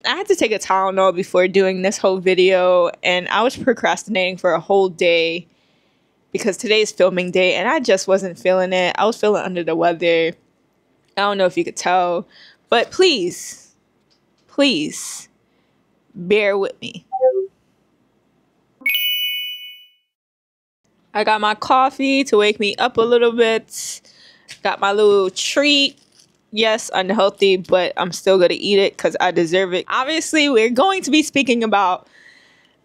I had to take a Tylenol before doing this whole video, and I was procrastinating for a whole day because today's filming day and I just wasn't feeling it. I was feeling under the weather. I don't know if you could tell, but please bear with me. I got my coffee to wake me up a little bit. Got my little treat. Yes, unhealthy, but I'm still gonna eat it because I deserve it. Obviously, we're going to be speaking about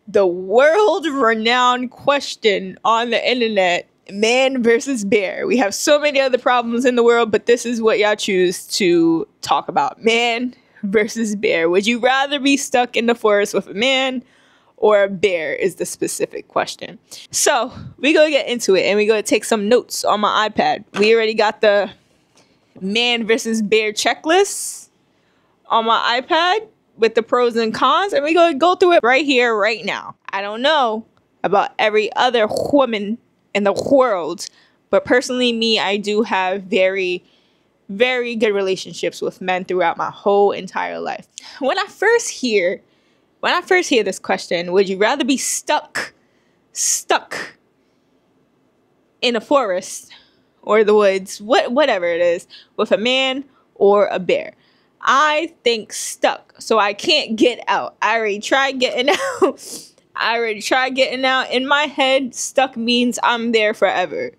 the world-renowned question on the internet: man versus bear. We have so many other problems in the world, but this is what y'all choose to talk about. Man versus bear. Would you rather be stuck in the forest with a man or a bear is the specific question. So we gonna get into it, and we gonna take some notes on my iPad. We already got the man versus bear checklist on my iPad with the pros and cons, and we're going to go through it right here, right now. I don't know about every other woman in the world, but personally, me, I do have very, very good relationships with men throughout my whole entire life. When I first hear this question, would you rather be stuck in a forest or the woods, whatever it is, with a man or a bear? I think stuck, so I can't get out. I already tried getting out. In my head, stuck means I'm there forever.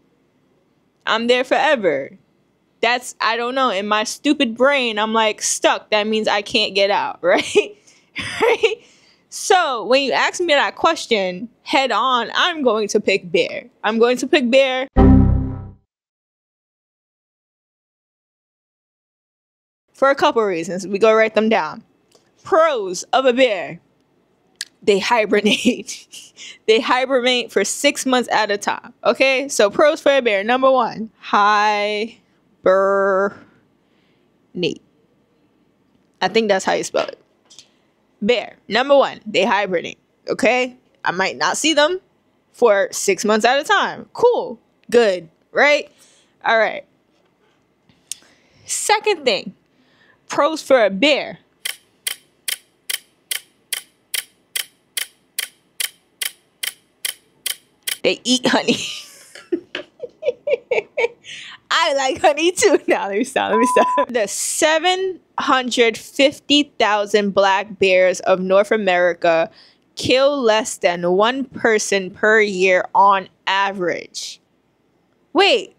That's, I don't know, in my stupid brain, I'm like, stuck, that means I can't get out, right? Right? So when you ask me that question head on, I'm going to pick bear. For a couple reasons. We go write them down. Pros of a bear: they hibernate. They hibernate for 6 months at a time. Okay, so pros for a bear. Number one, hibernate. I think that's how you spell it. Bear. Number one, they hibernate. Okay, I might not see them for 6 months at a time. Cool. Good. Right? All right. Second thing. Pros for a bear: they eat honey. I like honey too. Now let me stop. The 750,000 black bears of North America kill less than one person per year on average. Wait.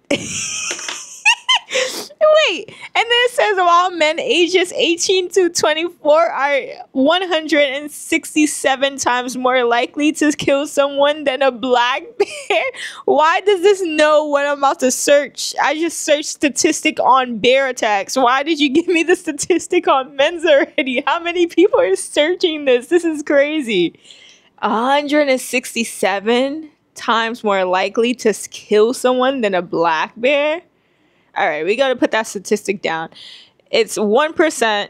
Wait, and then it says while men ages 18 to 24 are 167 times more likely to kill someone than a black bear. Why does this know what I'm about to search? I just searched statistic on bear attacks. Why did you give me the statistic on men's already? How many people are searching this? This is crazy. 167 times more likely to kill someone than a black bear? All right, we got to put that statistic down. It's 1%,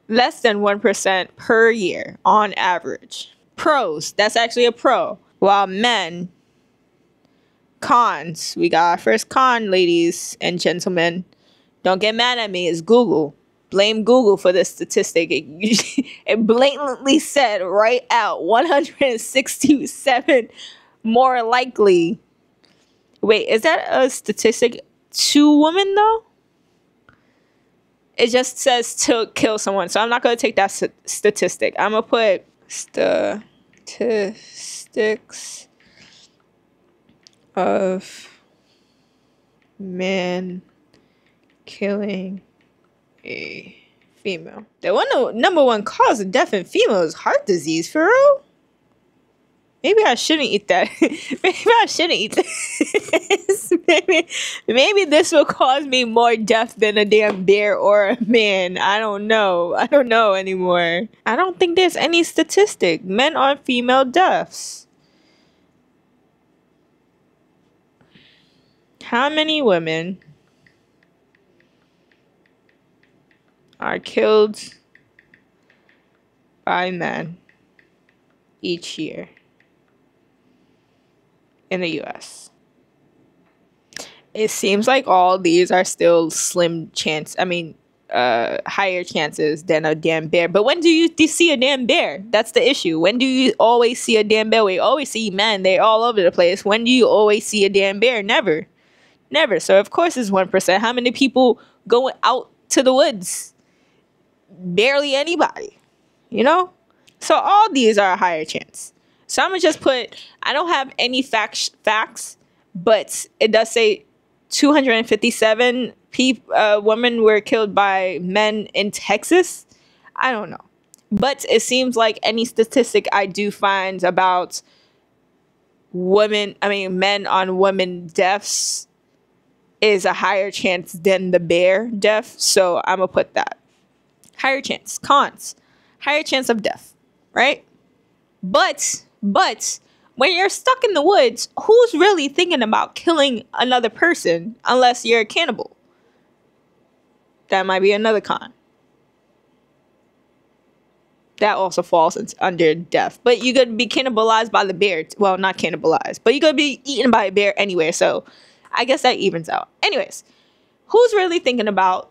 less than 1% per year on average. Pros, that's actually a pro. While men, cons, we got our first con, ladies and gentlemen. Don't get mad at me, it's Google. Blame Google for this statistic. It blatantly said right out 167 more likely. Wait, is that a statistic to women though? It just says to kill someone, so I'm not going to take that statistic. I'm going to put statistics of men killing a female. The number one cause of death in females is heart disease, for real? Maybe I shouldn't eat that. Maybe this will cause me more death than a damn bear or a man. I don't know anymore. I don't think there's any statistic. Men on female deaths. How many women are killed by men each year in the US? It seems like all these are still slim chance. I mean, higher chances than a damn bear. But when do you see a damn bear? That's the issue. When do you always see a damn bear? We always see men. They're all over the place. When do you always see a damn bear? Never. Never. So of course it's 1%. How many people going out to the woods? Barely anybody. You know? So all these are a higher chance. So I'm going to just put, I don't have any facts, but it does say 257 women were killed by men in Texas. I don't know. But it seems like any statistic I do find about men on women deaths is a higher chance than the bear death. So I'm going to put that. Higher chance. Cons. Higher chance of death. Right? But when you're stuck in the woods, who's really thinking about killing another person unless you're a cannibal? That might be another con. That also falls under death. But you're going to be cannibalized by the bear. Well, not cannibalized, but you're going to be eaten by a bear anyway. So I guess that evens out. Anyways, who's really thinking about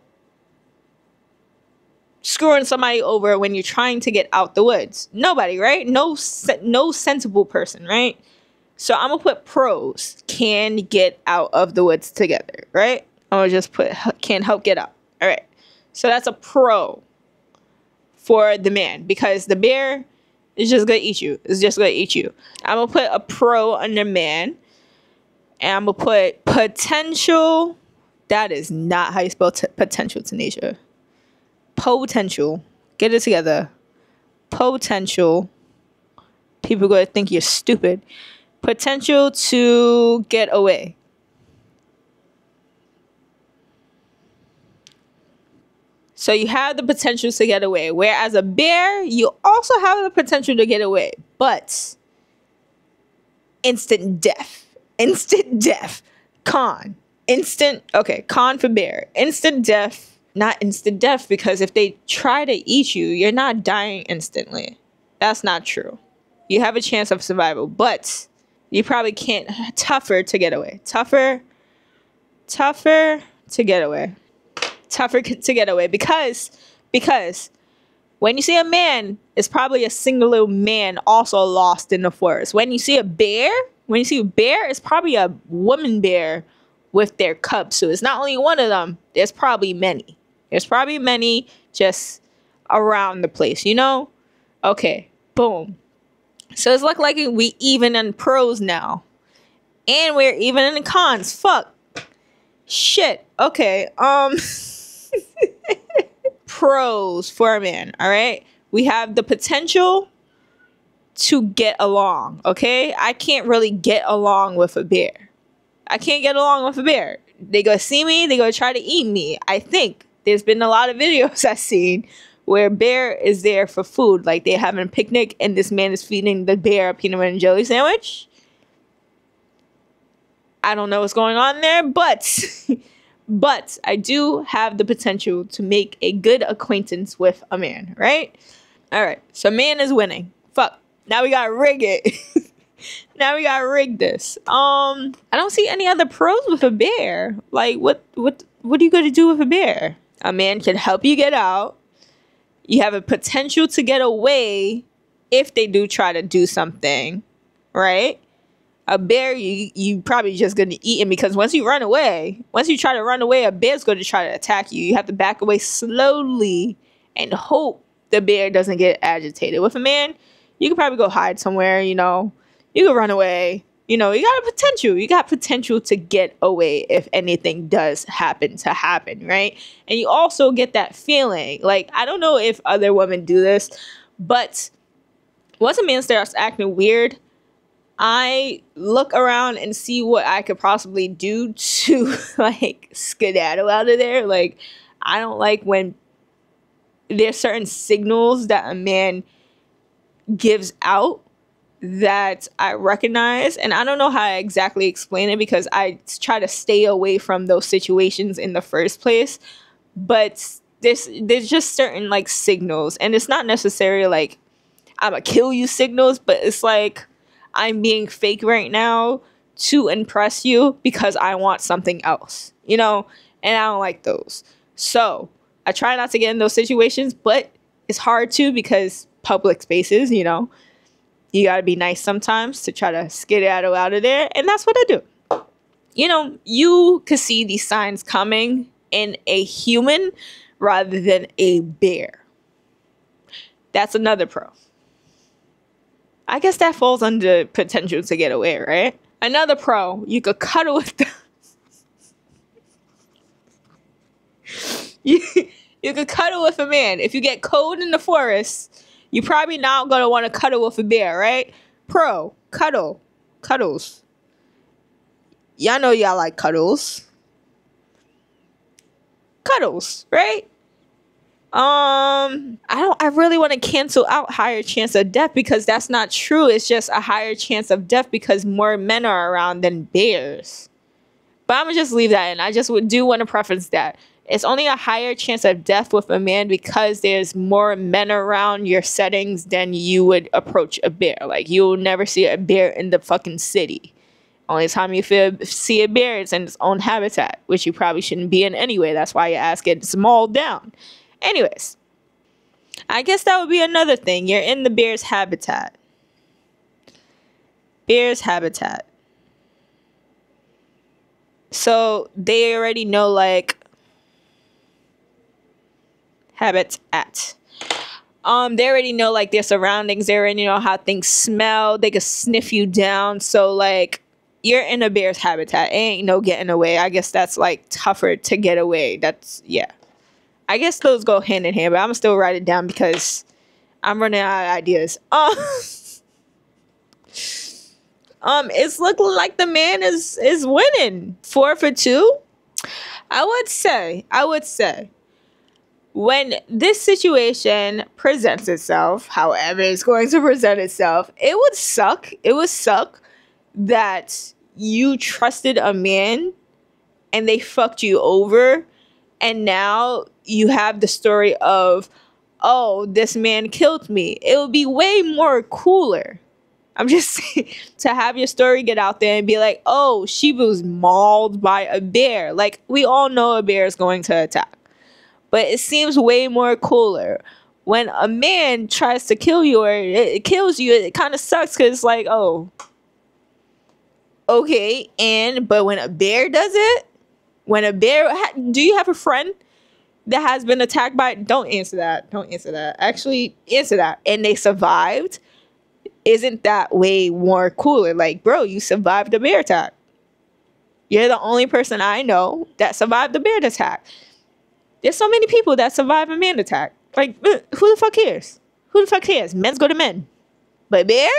screwing somebody over when you're trying to get out the woods? Nobody, right? No sensible person, right? So I'm gonna put pros. Can get out of the woods together, right? I'm gonna just put can help get out. All right. So that's a pro for the man, because the bear is just gonna eat you. It's just gonna eat you. I'm gonna put a pro under man, and I'm gonna put potential. That is not how you spell potential, Tanisha. Potential. Get it together. Potential. People are going to think you're stupid. Potential to get away. So you have the potential to get away. Whereas a bear, you also have the potential to get away. But instant death. Instant death. Con. Con for bear. Instant death. Not instant death, because if they try to eat you, you're not dying instantly. That's not true. You have a chance of survival, but you probably can't. Tougher to get away. Tougher to get away. Tougher to get away because when you see a man, it's probably a single man also lost in the forest. When you see a bear, it's probably a woman bear with their cubs. So it's not only one of them. There's probably many. There's probably many just around the place, you know? Okay, boom. So it's like we even in pros now. And we're even in the cons. Fuck. Shit. Okay, pros for a man, alright? We have the potential to get along, okay? I can't really get along with a bear. I can't get along with a bear. They go see me, they go try to eat me. I think there's been a lot of videos I've seen where bear is there for food. Like they're having a picnic and this man is feeding the bear a peanut butter and jelly sandwich. I don't know what's going on there, but I do have the potential to make a good acquaintance with a man, right? All right, so man is winning. Fuck. Now we gotta rig it. Now we gotta rig this. I don't see any other pros with a bear. Like, what are you gonna do with a bear? A man can help you get out. You have a potential to get away if they do try to do something, right? A bear, you probably just gonna eat him, because once you try to run away, a bear's gonna try to attack you. You have to back away slowly and hope the bear doesn't get agitated. With a man, you can probably go hide somewhere, you know. You can run away. You know, you got a potential. You got potential to get away if anything does happen, right? And you also get that feeling. Like, I don't know if other women do this, but once a man starts acting weird, I look around and see what I could possibly do to, like, skedaddle out of there. Like, I don't like when there's certain signals that a man gives out that I recognize, and I don't know how to exactly explain it because I try to stay away from those situations in the first place. But there's just certain, like, signals, and it's not necessarily like I'ma kill you signals, but it's like I'm being fake right now to impress you because I want something else, you know? And I don't like those. So I try not to get in those situations, but it's hard too because public spaces, you know, you gotta be nice sometimes to try to skedaddle out of there. And that's what I do. You know, you could see these signs coming in a human rather than a bear. That's another pro. I guess that falls under potential to get away, right? Another pro, you could cuddle with them. You could cuddle with a man. If you get cold in the forest, you're probably not going to want to cuddle with a bear, right? Pro, cuddles. Y'all know y'all like cuddles. Cuddles, right? I really want to cancel out higher chance of death because that's not true. It's just a higher chance of death because more men are around than bears. But I'm gonna just leave that in. I just do want to preface that. It's only a higher chance of death with a man because there's more men around your settings than you would approach a bear. Like, you'll never see a bear in the fucking city. Only time you see a bear is in its own habitat, which you probably shouldn't be in anyway. That's why your ass gets mauled down. Anyways, I guess that would be another thing. You're in the bear's habitat. Bear's habitat. So they already know, like, habitat. They already know, like, their surroundings. They already know how things smell. They can sniff you down. So, like, you're in a bear's habitat. Ain't no getting away. I guess that's, like, tougher to get away. That's, yeah. I guess those go hand in hand, but I'm gonna still write it down because I'm running out of ideas. It's looking like the man is winning 4 for 2. I would say when this situation presents itself, however it's going to present itself, it would suck. It would suck that you trusted a man and they fucked you over, and now you have the story of, oh, this man killed me. It would be way more cooler. I'm just saying, to have your story get out there and be like, oh, she was mauled by a bear. Like, we all know a bear is going to attack. But it seems way more cooler when a man tries to kill you or it kills you. It kind of sucks because it's like, oh, okay. But when a bear does it, do you have a friend that has been attacked by, don't answer that. Actually, answer that. And they survived. Isn't that way more cooler? Like, bro, you survived a bear attack. You're the only person I know that survived the bear attack. There's so many people that survive a man attack. Like, who the fuck cares? Who the fuck cares? Men's go to men. But bear?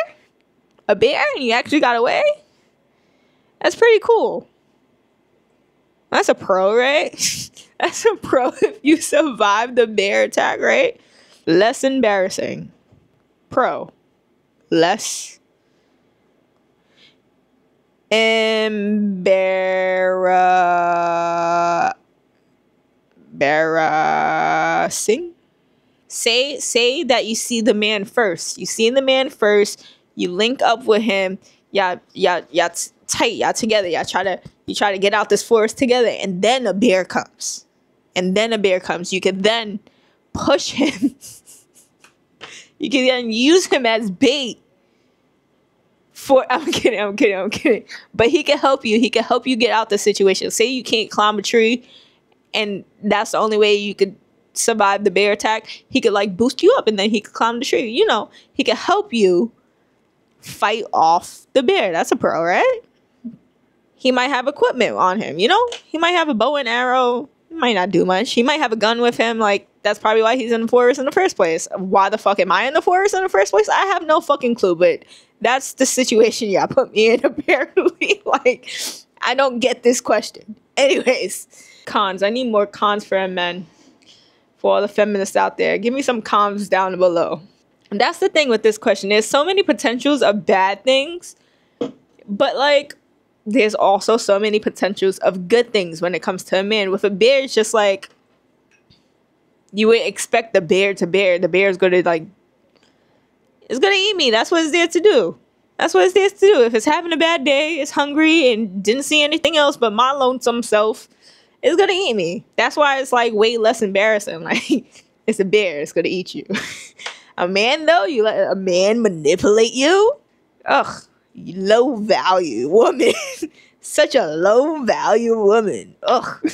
A bear and you actually got away? That's pretty cool. That's a pro, right? That's a pro if you survive the bear attack, right? Less embarrassing. Pro. Less embarrassing. Say that you see the man first. You see the man first. You link up with him. Y'all tight. Y'all together. You try to get out this forest together, and then a bear comes. You can then push him. You can then use him as bait. I'm kidding. But he can help you. He can help you get out the situation. Say you can't climb a tree, and that's the only way you could survive the bear attack. He could, like, boost you up, and then he could climb the tree. You know, he can help you fight off the bear. That's a pro, right? He might have equipment on him, you know? He might have a bow and arrow. He might not do much. He might have a gun with him. Like, that's probably why he's in the forest in the first place. Why the fuck am I in the forest in the first place? I have no fucking clue, but that's the situation y'all put me in, apparently. Like, I don't get this question. Anyways, cons. I need more cons for men. For all the feminists out there, give me some cons down below. And that's the thing with this question. There's so many potentials of bad things, but, like, there's also so many potentials of good things when it comes to a man. With a bear, it's just like, you would expect the bear to bear. The bear's going to, like, it's going to eat me. That's what it's there to do. If it's having a bad day, it's hungry and didn't see anything else but my lonesome self, It's gonna eat me. That's why it's like way less embarrassing. Like, it's a bear, it's gonna eat you. A man though, you let a man manipulate you? Ugh, low value woman. Such a low value woman. Ugh.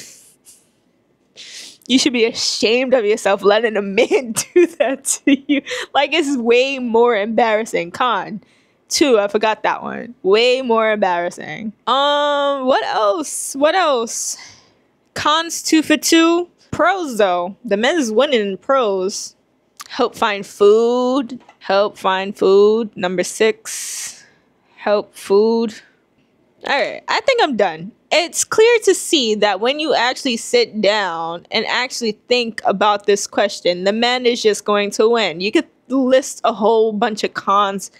You should be ashamed of yourself letting a man do that to you. Like, it's way more embarrassing. Con. 2, I forgot that one. Way more embarrassing. What else? What else? Cons 2 for 2. Pros though. The men's winning in pros. Help find food. Help find food. Number 6. Help food. Alright, I think I'm done. It's clear to see that when you actually sit down and actually think about this question, the man is just going to win. You could list a whole bunch of cons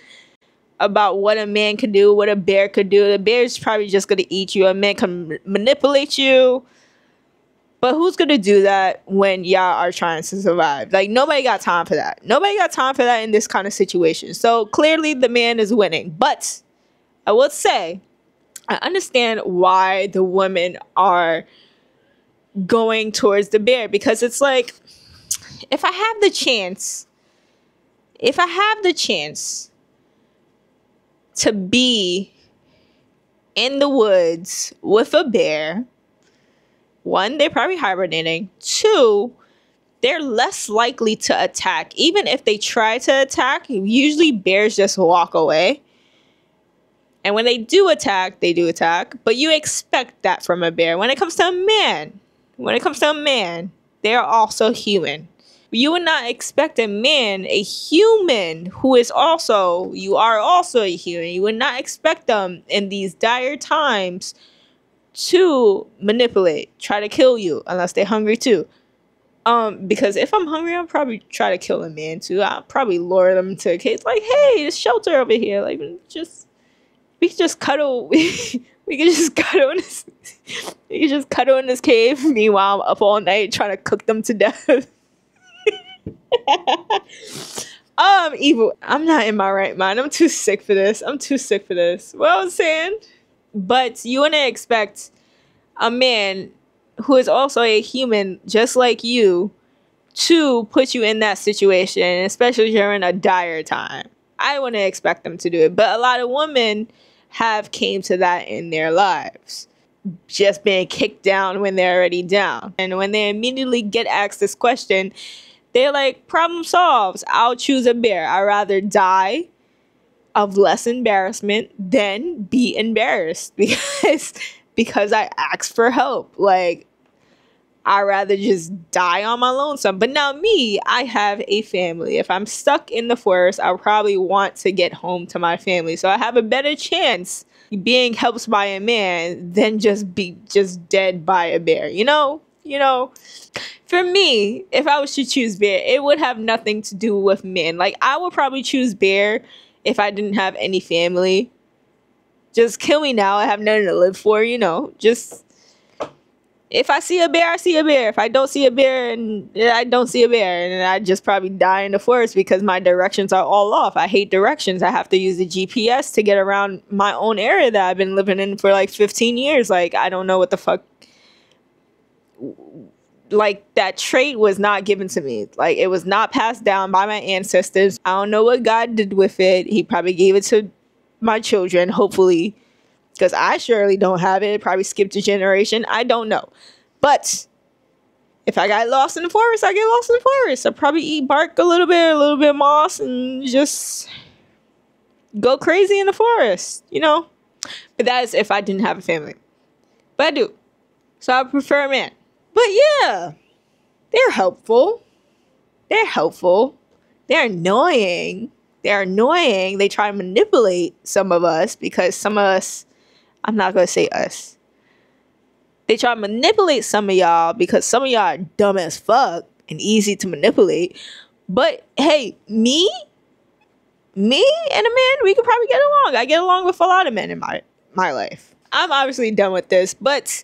about what a man could do, what a bear could do. The bear is probably just going to eat you. A man can manipulate you. But who's going to do that when y'all are trying to survive? Like, nobody got time for that. Nobody got time for that in this kind of situation. So clearly the man is winning. But I will say, I understand why the women are going towards the bear, because it's like, if I have the chance to be in the woods with a bear, 1, they're probably hibernating. 2, they're less likely to attack. Even if they try to attack, usually bears just walk away. And when they do attack, but you expect that from a bear. When it comes to a man, they are also human. You would not expect a human who is also, you are also a human. You would not expect them in these dire times to manipulate, try to kill you, unless they're hungry too. Because if I'm hungry, I'll probably try to kill a man too. I'll probably lure them to a cage, like, hey, there's shelter over here. Like, we could just cuddle. We could just cuddle in this. We could just cuddle in this cave. Meanwhile, I'm up all night trying to cook them to death. Evil. I'm not in my right mind. I'm too sick for this. What I was saying. But you wouldn't expect a man who is also a human, just like you, to put you in that situation, especially during a dire time. I wouldn't expect them to do it. But a lot of women have came to that in their lives. Just being kicked down when they're already down. And when they immediately get asked this question, they're like, problem solved. I'll choose a bear. I'd rather die of less embarrassment than be embarrassed because I asked for help. Like, I'd rather just die on my lonesome. But now me, I have a family. If I'm stuck in the forest, I'll probably want to get home to my family. So I have a better chance being helped by a man than just be dead by a bear. You know? For me, if I was to choose bear, it would have nothing to do with men. Like, I would probably choose bear if I didn't have any family. Just kill me now. I have nothing to live for, just... If I see a bear, I see a bear. If I don't see a bear, I don't see a bear. And I just probably die in the forest because my directions are all off. I hate directions. I have to use the GPS to get around my own area that I've been living in for like 15 years. Like, I don't know what the fuck. Like, that trait was not given to me. Like, it was not passed down by my ancestors. I don't know what God did with it. He probably gave it to my children, hopefully. Because I surely don't have it. Probably skipped a generation. I don't know. But if I got lost in the forest, I get lost in the forest. I probably eat bark a little bit of moss, and just go crazy in the forest, But that is if I didn't have a family. But I do. So I prefer a man. But yeah, they're helpful. They're annoying. They try to manipulate some of us because some of us, I'm not going to say us. They try to manipulate some of y'all because some of y'all are dumb as fuck and easy to manipulate. But hey, me and a man, we could probably get along. I get along with a lot of men in my life. I'm obviously done with this, but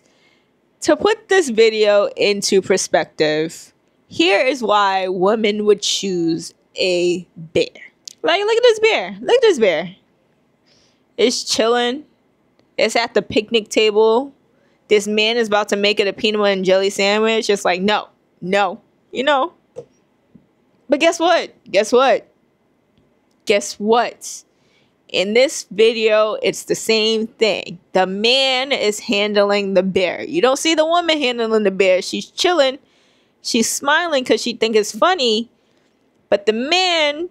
to put this video into perspective, here is why women would choose a bear. Like, look at this bear. Look at this bear. It's chilling. It's at the picnic table. This man is about to make it a peanut butter and jelly sandwich. It's like, no, no, you know. But guess what? Guess what? Guess what? In this video, it's the same thing. The man is handling the bear. You don't see the woman handling the bear. She's chilling. She's smiling because she thinks it's funny. But the men,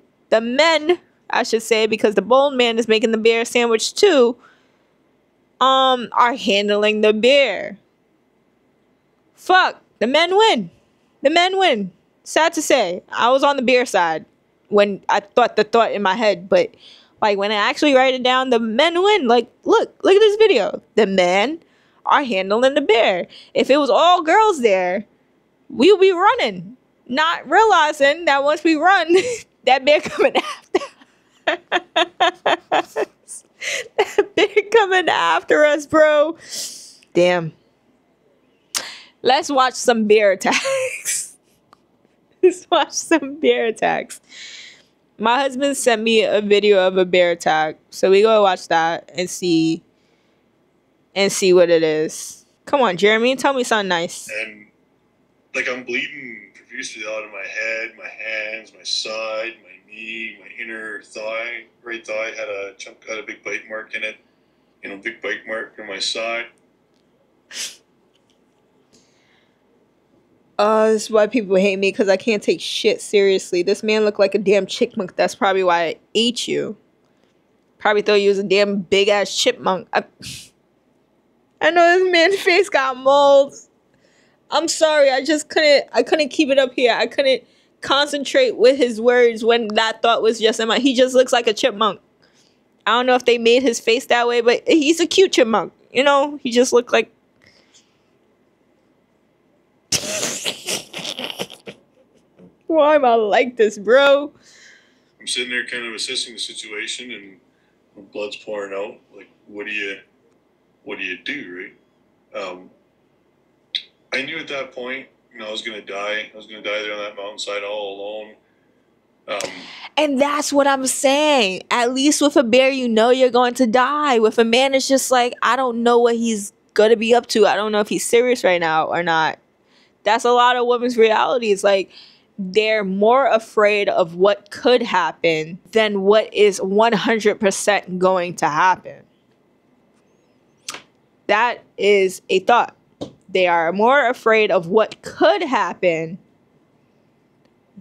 I should say, because the bold man is making the bear sandwich too, are handling the bear. Fuck. The men win. The men win. Sad to say. I was on the bear side when I thought the thought in my head, but like when I actually write it down, the men win. Like, look at this video. The men are handling the bear. If it was all girls there, we would be running, not realizing that once we run, that bear coming after us. That bear coming after us, bro. Damn. Let's watch some bear attacks. Let's watch some bear attacks. My husband sent me a video of a bear attack, so we go watch that and see what it is. Come on, Jeremy, tell me something nice. And like I'm bleeding profusely out of my head, my hands, my side, my knee, my inner thigh. Right thigh had a big bite mark in it. You know, big bite mark on my side. This is why people hate me, because I can't take shit seriously. This man looked like a damn chipmunk. That's probably why I ate you. Probably thought you was a damn big ass chipmunk. I know this man's face got mold. I'm sorry, I couldn't keep it up here. I couldn't concentrate with his words when that thought was just in my... He just looks like a chipmunk. I don't know if they made his face that way, but he's a cute chipmunk. You know, he just looked like... Why am I like this, bro? I'm sitting there kind of assessing the situation, and when blood's pouring out, like, what do you do, right? I knew at that point, you know, I was gonna die. I was gonna die there on that mountainside all alone. And that's what I'm saying. At least with a bear, you know you're going to die. With a man, it's just like, I don't know what he's gonna be up to. I don't know if he's serious right now or not. That's a lot of women's realities. Like, they're more afraid of what could happen than what is 100% going to happen. That is a thought. They are more afraid of what could happen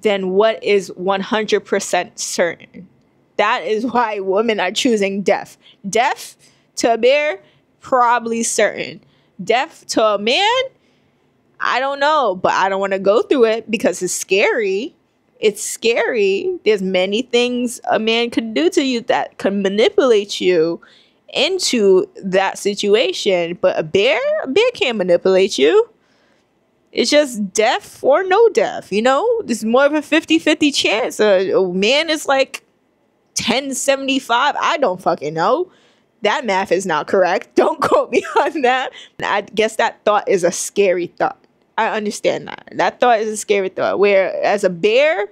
than what is 100% certain. That is why women are choosing death. Death to a bear, probably certain. Death to a man, I don't know, but I don't want to go through it because it's scary. It's scary. There's many things a man could do to you that can manipulate you into that situation. But a bear can't manipulate you. It's just death or no death, you know? There's more of a 50-50 chance. A man is like 10-75. I don't fucking know. That math is not correct. Don't quote me on that. I guess that thought is a scary thought. I understand that. That thought is a scary thought. Whereas a bear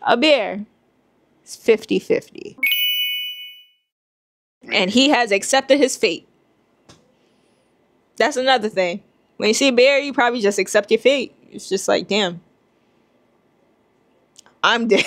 is 50-50. And he has accepted his fate. That's another thing. When you see a bear, you probably just accept your fate. It's just like, damn, I'm dead.